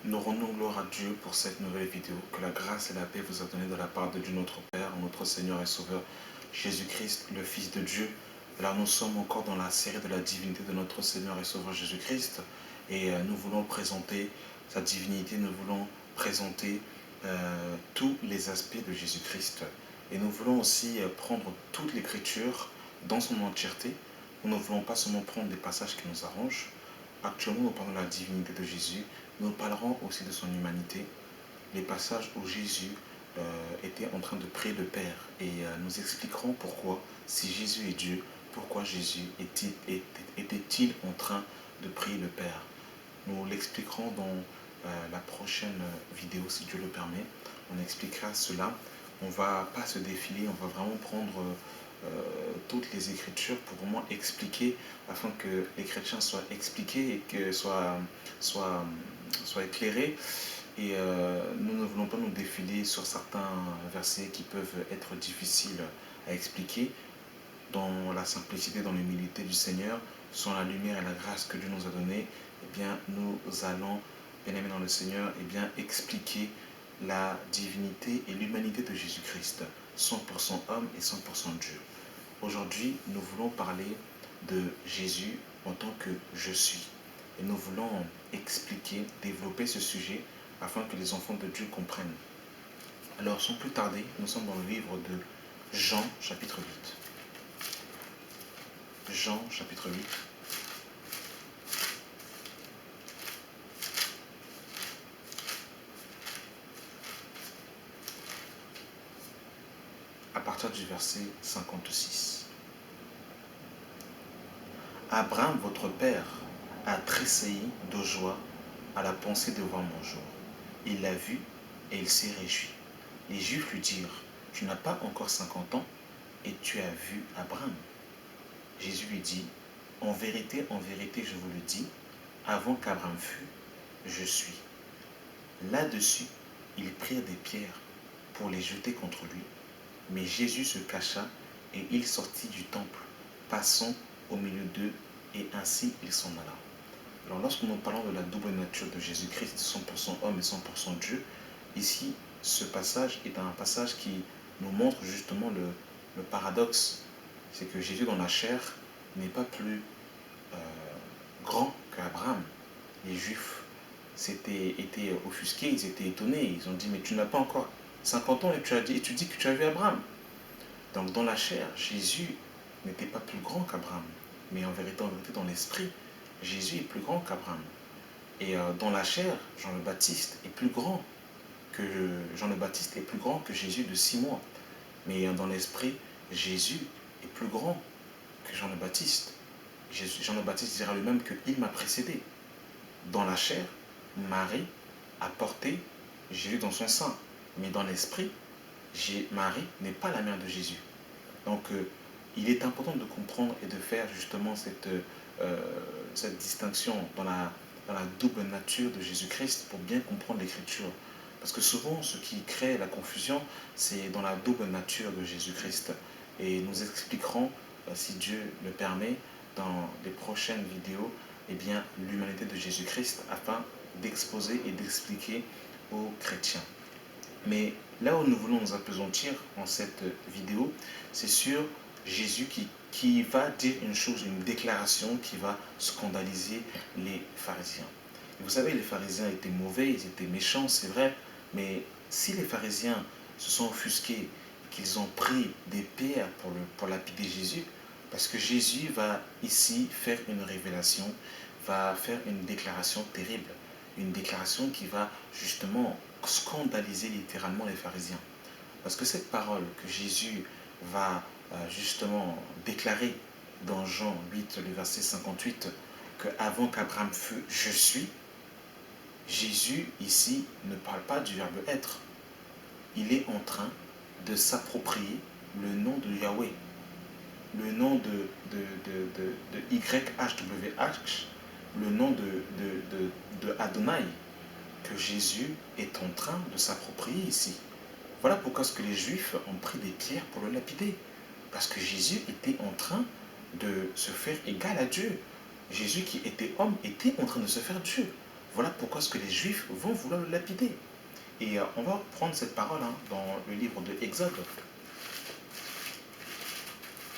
Nous rendons gloire à Dieu pour cette nouvelle vidéo. Que la grâce et la paix vous a donné de la part de Dieu notre Père, notre Seigneur et Sauveur, Jésus-Christ, le Fils de Dieu. Alors nous sommes encore dans la série de la divinité de notre Seigneur et Sauveur Jésus-Christ. Et nous voulons présenter sa divinité, nous voulons présenter tous les aspects de Jésus-Christ. Et nous voulons aussi prendre toute l'Écriture dans son entièreté. Nous ne voulons pas seulement prendre des passages qui nous arrangent. Actuellement, nous parlons de la divinité de Jésus. Nous parlerons aussi de son humanité, les passages où Jésus était en train de prier le Père. Et nous expliquerons pourquoi, si Jésus est Dieu, pourquoi Jésus était-il en train de prier le Père. Nous l'expliquerons dans la prochaine vidéo, si Dieu le permet. On expliquera cela. On ne va pas se défiler, on va vraiment prendre toutes les Écritures pour vraiment expliquer, afin que les chrétiens soient expliqués et que soient éclairés. Et nous ne voulons pas nous défiler sur certains versets qui peuvent être difficiles à expliquer. Dans la simplicité, dans l'humilité du Seigneur, sans la lumière et la grâce que Dieu nous a donnée, eh bien, nous allons, bien aimés dans le Seigneur, eh bien, expliquer la divinité et l'humanité de Jésus-Christ, 100% homme et 100% Dieu. Aujourd'hui, nous voulons parler de Jésus en tant que je suis. Et nous voulons expliquer, développer ce sujet afin que les enfants de Dieu comprennent. Alors, sans plus tarder, nous sommes dans le livre de Jean, chapitre 8. Jean, chapitre 8. À partir du verset 56. Abraham, votre père, a tressailli de joie à la pensée de voir mon jour. Il l'a vu et il s'est réjoui. Les Juifs lui dirent, tu n'as pas encore 50 ans et tu as vu Abraham. Jésus lui dit, en vérité, je vous le dis, avant qu'Abraham fût, je suis. Là-dessus, ils prirent des pierres pour les jeter contre lui. Mais Jésus se cacha et il sortit du temple, passant au milieu d'eux, et ainsi il s'en alla. Alors lorsque nous parlons de la double nature de Jésus-Christ, 100% homme et 100% Dieu, ici, ce passage est un passage qui nous montre justement le paradoxe. C'est que Jésus dans la chair n'est pas plus grand qu'Abraham. Les Juifs étaient offusqués, ils étaient étonnés. Ils ont dit, mais tu n'as pas encore 50 ans et tu dis que tu as vu Abraham. Donc dans la chair, Jésus n'était pas plus grand qu'Abraham. Mais en vérité, dans l'esprit, Jésus est plus grand qu'Abraham. Et dans la chair, Jean le Baptiste est plus grand que Jésus de 6 mois. Mais dans l'esprit, Jésus est plus grand que Jean le Baptiste. Jean le Baptiste dira lui-même qu'il m'a précédé. Dans la chair, Marie a porté Jésus dans son sein. Mais dans l'esprit, Marie n'est pas la mère de Jésus. Donc, il est important de comprendre et de faire justement cette distinction dans la double nature de Jésus-Christ pour bien comprendre l'Écriture. Parce que souvent, ce qui crée la confusion, c'est dans la double nature de Jésus-Christ. Et nous expliquerons, si Dieu le permet, dans les prochaines vidéos, eh bien, l'humanité de Jésus-Christ afin d'exposer et d'expliquer aux chrétiens. Mais là où nous voulons nous appesantir en cette vidéo, c'est sur Jésus qui va dire une chose, une déclaration qui va scandaliser les pharisiens. Et vous savez, les pharisiens étaient mauvais, ils étaient méchants, c'est vrai, mais si les pharisiens se sont offusqués, qu'ils ont pris des pierres pour lapider Jésus, parce que Jésus va ici faire une révélation, va faire une déclaration terrible, une déclaration qui va justement scandaliser littéralement les pharisiens. Parce que cette parole que Jésus va justement déclarer dans Jean 8, le verset 58, que avant qu'Abraham fût, je suis, Jésus ici ne parle pas du verbe être. Il est en train de s'approprier le nom de Yahweh, le nom de YHWH, le nom de Adonai, que Jésus est en train de s'approprier ici. Voilà pourquoi ce que les Juifs ont pris des pierres pour le lapider. Parce que Jésus était en train de se faire égal à Dieu. Jésus qui était homme était en train de se faire Dieu. Voilà pourquoi est-ce que les Juifs vont vouloir le lapider. Et on va prendre cette parole dans le livre de Exode.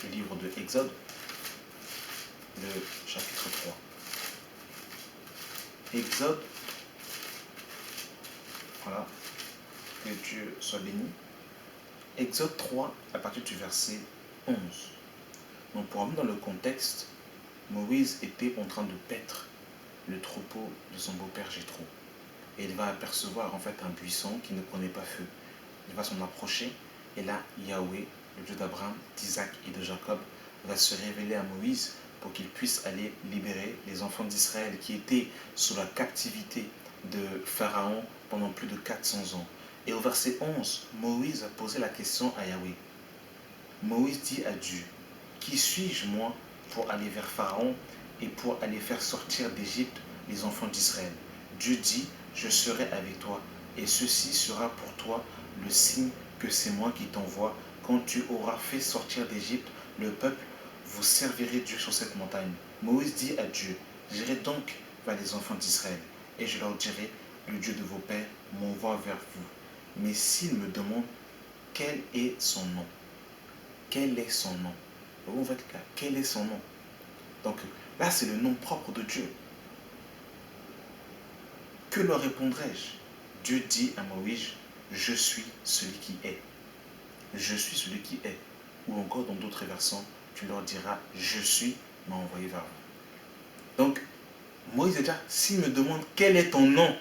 Le livre de Exode, le chapitre 3. Exode, voilà, que Dieu soit béni. Exode 3, à partir du verset 11. Donc pour revenir dans le contexte, Moïse était en train de paître le troupeau de son beau-père Jéthro. Et il va apercevoir en fait un buisson qui ne prenait pas feu. Il va s'en approcher et là, Yahweh, le Dieu d'Abraham, d'Isaac et de Jacob, va se révéler à Moïse pour qu'il puisse aller libérer les enfants d'Israël qui étaient sous la captivité de Pharaon pendant plus de 400 ans. Et au verset 11, Moïse a posé la question à Yahweh. Moïse dit à Dieu, qui suis-je moi pour aller vers Pharaon et pour aller faire sortir d'Égypte les enfants d'Israël? Dieu dit, je serai avec toi et ceci sera pour toi le signe que c'est moi qui t'envoie. Quand tu auras fait sortir d'Égypte le peuple, vous servirez Dieu sur cette montagne. Moïse dit à Dieu, j'irai donc vers les enfants d'Israël et je leur dirai, le Dieu de vos pères m'envoie vers vous. Mais s'ils me demandent quel est son nom, quel est son nom? Vous faites là, quel est son nom? Donc là, c'est le nom propre de Dieu. Que leur répondrai-je? Dieu dit à Moïse, je suis celui qui est. Je suis celui qui est. Ou encore dans d'autres versants, tu leur diras, je suis m'a envoyé vers vous. Donc, Moïse dit, s'il me demande quel est ton nom,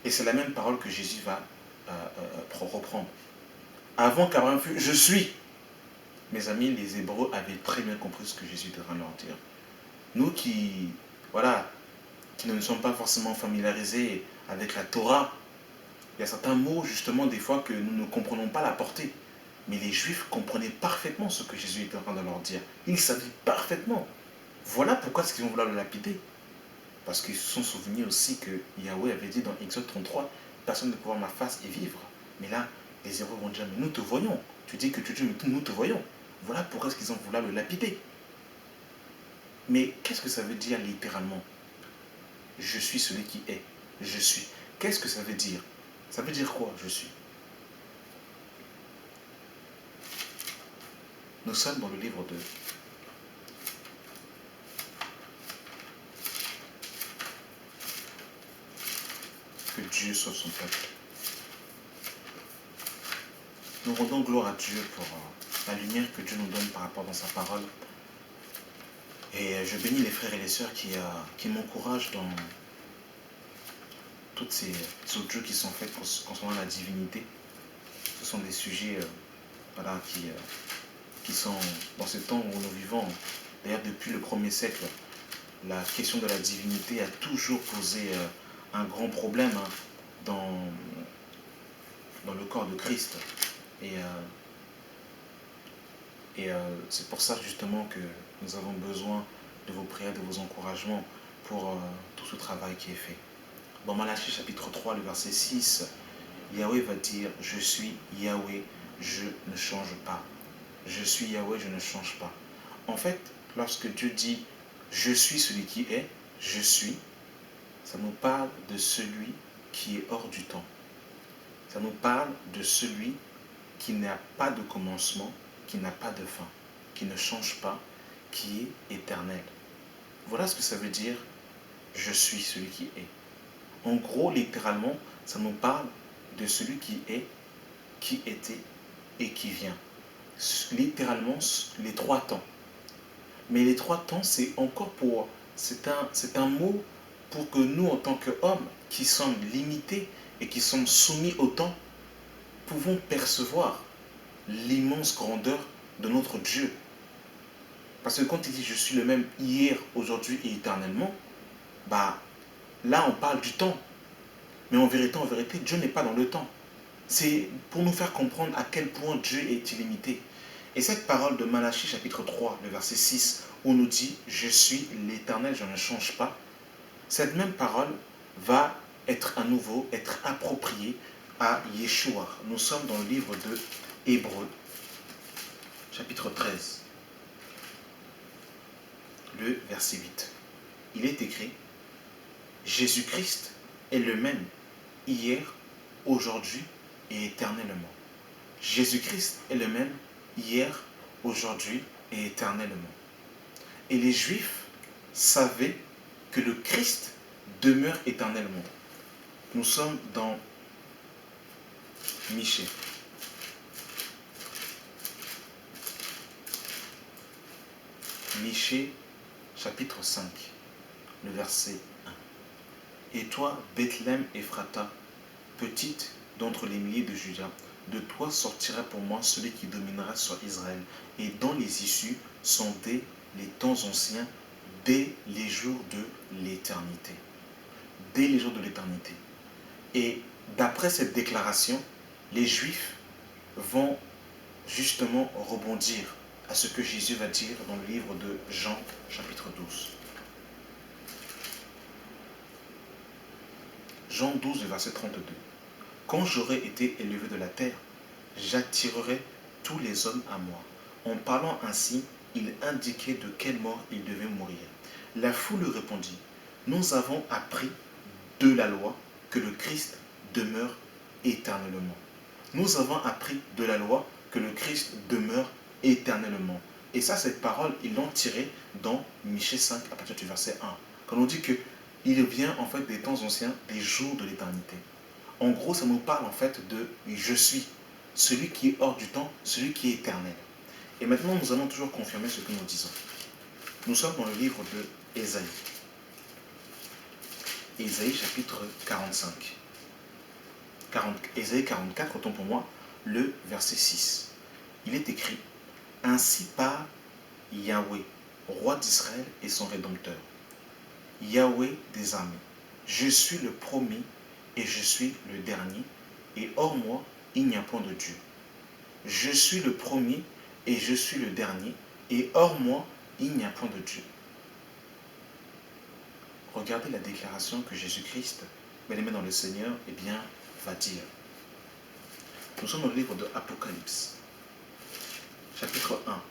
et c'est la même parole que Jésus va reprendre. Avant qu'Abraham fût, je suis. Mes amis, les Hébreux avaient très bien compris ce que Jésus était en train de leur dire. Nous qui, voilà, qui ne nous sommes pas forcément familiarisés avec la Torah, il y a certains mots, justement, des fois, que nous ne comprenons pas la portée. Mais les Juifs comprenaient parfaitement ce que Jésus était en train de leur dire. Ils savaient parfaitement. Voilà pourquoi est-ce qu'ils vont vouloir le lapider. Parce qu'ils se sont souvenus aussi que Yahweh avait dit dans Exode 33, personne ne pourra voir ma face et vivre. Mais là, les Hébreux vont dire, mais nous te voyons. Tu dis que tu dis, mais nous te voyons. Voilà pourquoi est-ce qu'ils ont voulu le lapider. Mais qu'est-ce que ça veut dire littéralement? Je suis celui qui est. Je suis. Qu'est-ce que ça veut dire? Ça veut dire quoi, je suis? Nous sommes dans le livre de Que Dieu soit son peuple. Nous rendons gloire à Dieu pour la lumière que Dieu nous donne par rapport dans sa parole. Et je bénis les frères et les sœurs qui m'encouragent dans toutes ces audios qui sont faites concernant la divinité. Ce sont des sujets voilà, qui sont dans ce temps où nous vivons. D'ailleurs, depuis le 1er siècle, la question de la divinité a toujours posé un grand problème dans le corps de Christ. Et c'est pour ça justement que nous avons besoin de vos prières, de vos encouragements pour tout ce travail qui est fait. Dans Malachie chapitre 3, le verset 6, Yahweh va dire, je suis Yahweh, je ne change pas. Je suis Yahweh, je ne change pas. En fait, lorsque Dieu dit, je suis celui qui est, je suis, ça nous parle de celui qui est hors du temps. Ça nous parle de celui qui n'a pas de commencement, qui n'a pas de fin, qui ne change pas, qui est éternel. Voilà ce que ça veut dire, je suis celui qui est. En gros, littéralement, ça nous parle de celui qui est, qui était et qui vient. Littéralement, les trois temps. Mais les trois temps, c'est encore pour... C'est un mot pour que nous, en tant qu'hommes, qui sommes limités et qui sommes soumis au temps, pouvons percevoir l'immense grandeur de notre Dieu. Parce que quand il dit je suis le même hier, aujourd'hui et éternellement, bah là on parle du temps. Mais en vérité, Dieu n'est pas dans le temps. C'est pour nous faire comprendre à quel point Dieu est illimité. Et cette parole de Malachie chapitre 3, le verset 6, où on nous dit je suis l'Éternel, je ne change pas. Cette même parole va être à nouveau, être appropriée à Yeshua. Nous sommes dans le livre de Hébreux, chapitre 13, le verset 8. Il est écrit, Jésus-Christ est le même hier, aujourd'hui et éternellement. Jésus-Christ est le même hier, aujourd'hui et éternellement. Et les Juifs savaient que le Christ demeure éternellement. Nous sommes dans Michée. Michée, chapitre 5, le verset 1. Et toi, Bethléem Ephrata, petite d'entre les milliers de Juda, de toi sortira pour moi celui qui dominera sur Israël, et dont les issues sont dès les temps anciens, dès les jours de l'éternité. Dès les jours de l'éternité. Et d'après cette déclaration, les Juifs vont justement rebondir à ce que Jésus va dire dans le livre de Jean, chapitre 12. Jean 12, verset 32. Quand j'aurai été élevé de la terre, j'attirerai tous les hommes à moi. En parlant ainsi, il indiquait de quelle mort il devait mourir. La foule répondit, nous avons appris de la loi que le Christ demeure éternellement. Nous avons appris de la loi que le Christ demeure éternellement. Et ça, cette parole, ils l'ont tirée dans Michée 5 à partir du verset 1. Quand on dit qu'il vient en fait des temps anciens, des jours de l'éternité. En gros, ça nous parle en fait de « je suis », celui qui est hors du temps, celui qui est éternel. Et maintenant, nous allons toujours confirmer ce que nous disons. Nous sommes dans le livre de Ésaïe. Ésaïe chapitre 45. Ésaïe 44, autant pour moi, le verset 6. Il est écrit « Ainsi parle Yahweh, roi d'Israël et son Rédempteur. Yahweh des armées, je suis le premier et je suis le dernier, et hors moi, il n'y a point de Dieu. Je suis le premier et je suis le dernier, et hors moi, il n'y a point de Dieu. » Regardez la déclaration que Jésus-Christ, bien-aimé dans le Seigneur, va dire. Nous sommes dans le livre de Apocalypse, chapitre 1.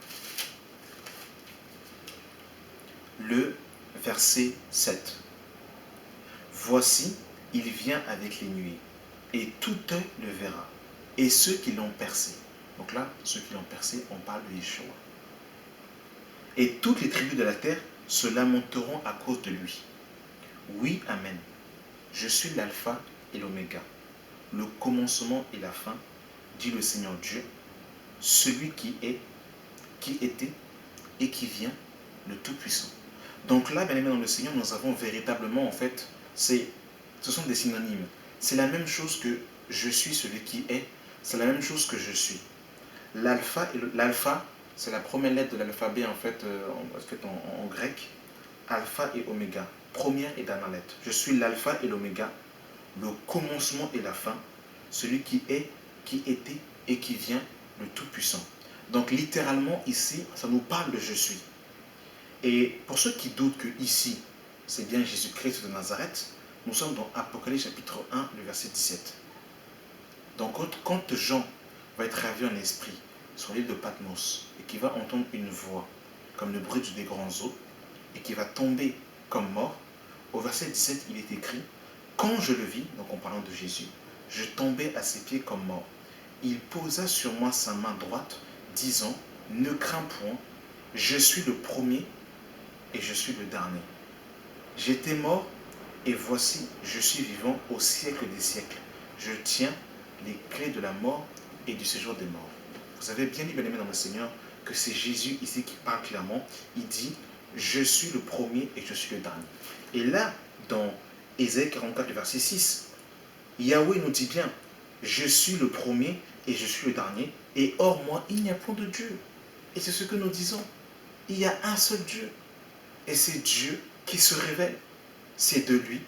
Le verset 7. Voici, il vient avec les nuées, et tout œil le verra, et ceux qui l'ont percé. Donc là, ceux qui l'ont percé, on parle de Yeshua. Et toutes les tribus de la terre se lamenteront à cause de lui. Oui, amen. Je suis l'alpha et l'oméga, le commencement et la fin, dit le Seigneur Dieu, celui qui est, qui était et qui vient, le Tout-Puissant. Donc là, bien aimé dans le Seigneur, nous avons véritablement, en fait, ce sont des synonymes. C'est la même chose que je suis celui qui est, c'est la même chose que je suis. L'alpha, c'est la première lettre de l'alphabet en fait, en grec, alpha et oméga, première et dernière lettre. Je suis l'alpha et l'oméga, le commencement et la fin, celui qui est, qui était et qui vient, le Tout-Puissant. Donc littéralement ici, ça nous parle de je suis. Et pour ceux qui doutent que ici, c'est bien Jésus-Christ de Nazareth, nous sommes dans Apocalypse chapitre 1, le verset 17. Donc quand Jean va être ravi en esprit sur l'île de Patmos et qui va entendre une voix comme le bruit des grands eaux et qui va tomber comme mort, au verset 17, il est écrit « Quand je le vis, donc en parlant de Jésus, je tombai à ses pieds comme mort. Il posa sur moi sa main droite, disant « Ne crains point, je suis le premier et je suis le dernier. J'étais mort et voici, je suis vivant au siècle des siècles. Je tiens les clés de la mort et du séjour des morts. » Vous avez bien dit, bien aimé dans le Seigneur, que c'est Jésus ici qui parle clairement. Il dit « Je suis le premier et je suis le dernier. » Et là, dans Ésaïe 44, verset 6, Yahweh nous dit bien « Je suis le premier et je suis le dernier, et hors moi, il n'y a point de Dieu. » Et c'est ce que nous disons. Il y a un seul Dieu. Et c'est Dieu qui se révèle. C'est de lui,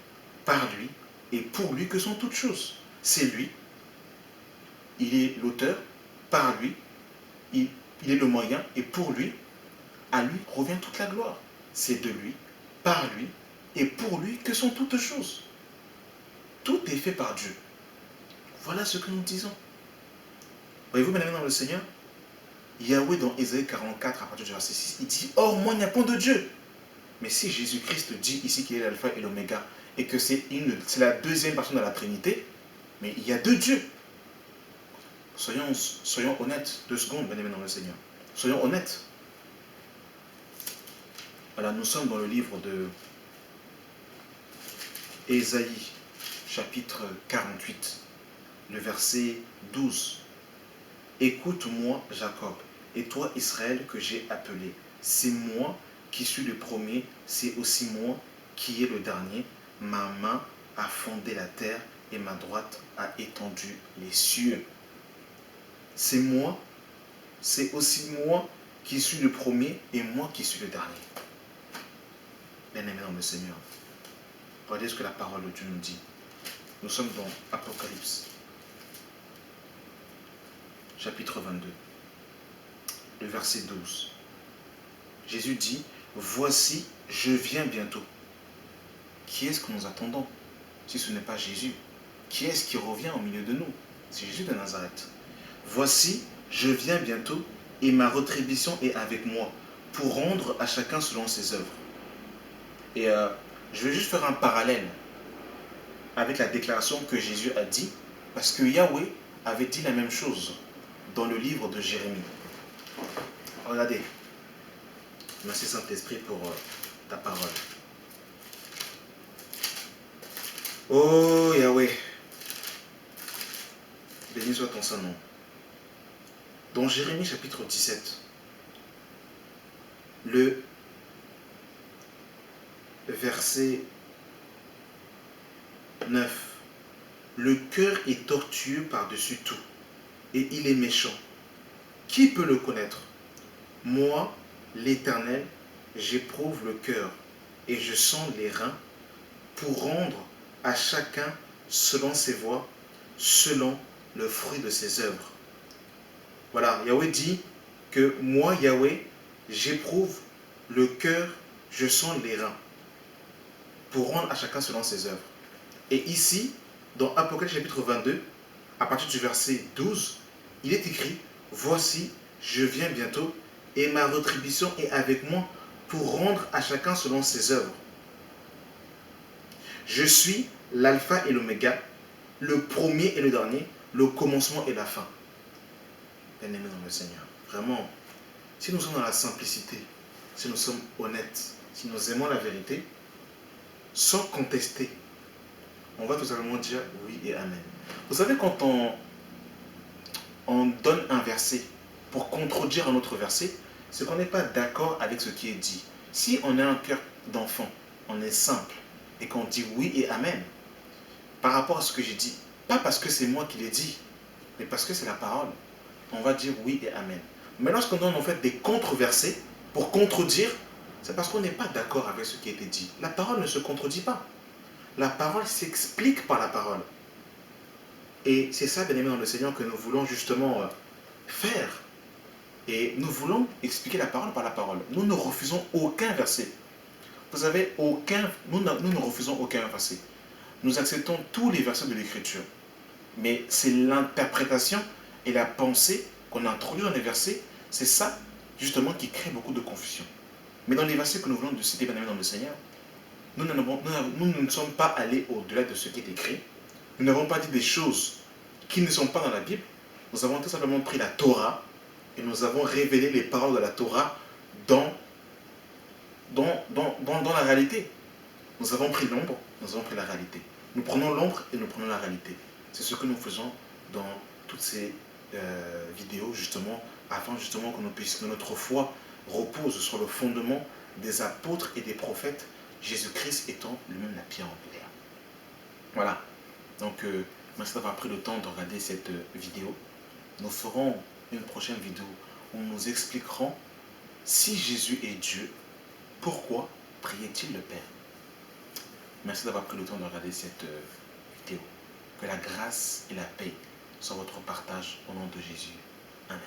par lui et pour lui que sont toutes choses. C'est lui. Il est l'auteur, par lui, il est le moyen et pour lui, à lui revient toute la gloire. C'est de lui, par lui et pour lui que sont toutes choses. Tout est fait par Dieu. Voilà ce que nous disons. Voyez-vous, bien aimé dans le Seigneur, Yahweh dans Ésaïe 44, à partir du verset 6, il dit « Or, moi, il n'y a point de Dieu. » Mais si Jésus-Christ dit ici qu'il est l'alpha et l'oméga, et que c'est la deuxième personne de la Trinité, mais il y a deux dieux. Soyons honnêtes, 2 secondes, bien-aimés dans le Seigneur. Soyons honnêtes. Voilà, nous sommes dans le livre de Ésaïe, chapitre 48, le verset 12. Écoute-moi, Jacob, et toi, Israël, que j'ai appelé. C'est moi qui suis le premier, c'est aussi moi qui est le dernier. Ma main a fondé la terre et ma droite a étendu les cieux. C'est moi, c'est aussi moi qui suis le premier et moi qui suis le dernier. Bien-aimés dans le Seigneur, regardez ce que la parole de Dieu nous dit. Nous sommes dans Apocalypse, chapitre 22, le verset 12. Jésus dit, voici, je viens bientôt. Qui est-ce que nous attendons si ce n'est pas Jésus? Qui est-ce qui revient au milieu de nous? C'est Jésus de Nazareth. Voici, je viens bientôt et ma rétribution est avec moi pour rendre à chacun selon ses œuvres. Et je vais juste faire un parallèle avec la déclaration que Jésus a dit, parce que Yahweh avait dit la même chose dans le livre de Jérémie. Regardez. Merci Saint-Esprit pour ta parole. Oh Yahweh, béni soit ton Saint-Nom. Dans Jérémie chapitre 17, le verset 9. Le cœur est tortueux par-dessus tout, et il est méchant. Qui peut le connaître? Moi, l'Éternel, j'éprouve le cœur, et je sens les reins, pour rendre à chacun selon ses voies, selon le fruit de ses œuvres. Voilà, Yahweh dit que moi, Yahweh, j'éprouve le cœur, je sens les reins, pour rendre à chacun selon ses œuvres. Et ici, dans Apocalypse chapitre 22, à partir du verset 12, il est écrit, voici, je viens bientôt, et ma rétribution est avec moi pour rendre à chacun selon ses œuvres. Je suis l'alpha et l'oméga, le premier et le dernier, le commencement et la fin. Bien-aimés dans le Seigneur, vraiment, si nous sommes dans la simplicité, si nous sommes honnêtes, si nous aimons la vérité, sans contester, on va tout simplement dire oui et amen. Vous savez, quand on donne un verset pour contredire un autre verset, c'est qu'on n'est pas d'accord avec ce qui est dit. Si on a un cœur d'enfant, on est simple, et qu'on dit oui et amen, par rapport à ce que j'ai dit, pas parce que c'est moi qui l'ai dit, mais parce que c'est la parole, on va dire oui et amen. Mais lorsqu'on donne en fait des contre-versets pour contredire, c'est parce qu'on n'est pas d'accord avec ce qui a été dit. La parole ne se contredit pas. La parole s'explique par la parole. Et c'est ça, bien-aimés dans le Seigneur, que nous voulons justement faire. Et nous voulons expliquer la parole par la parole. Nous ne refusons aucun verset. Vous savez, nous ne refusons aucun verset. Nous acceptons tous les versets de l'Écriture. Mais c'est l'interprétation et la pensée qu'on a introduite dans les versets, c'est ça, justement, qui crée beaucoup de confusion. Mais dans les versets que nous voulons de citer, bien-aimés dans le Seigneur, nous ne sommes pas allés au-delà de ce qui est écrit. Nous n'avons pas dit des choses qui ne sont pas dans la Bible. Nous avons tout simplement pris la Torah et nous avons révélé les paroles de la Torah dans la réalité. Nous avons pris l'ombre, nous avons pris la réalité. Nous prenons l'ombre et nous prenons la réalité. C'est ce que nous faisons dans toutes ces vidéos, justement, afin justement que notre foi repose sur le fondement des apôtres et des prophètes, Jésus-Christ étant lui-même la pierre angulaire. Voilà. Donc, merci d'avoir pris le temps de regarder cette vidéo. Nous ferons une prochaine vidéo où nous expliquerons si Jésus est Dieu, pourquoi priait-il le Père? Merci d'avoir pris le temps de regarder cette vidéo. Que la grâce et la paix soient votre partage au nom de Jésus. Amen.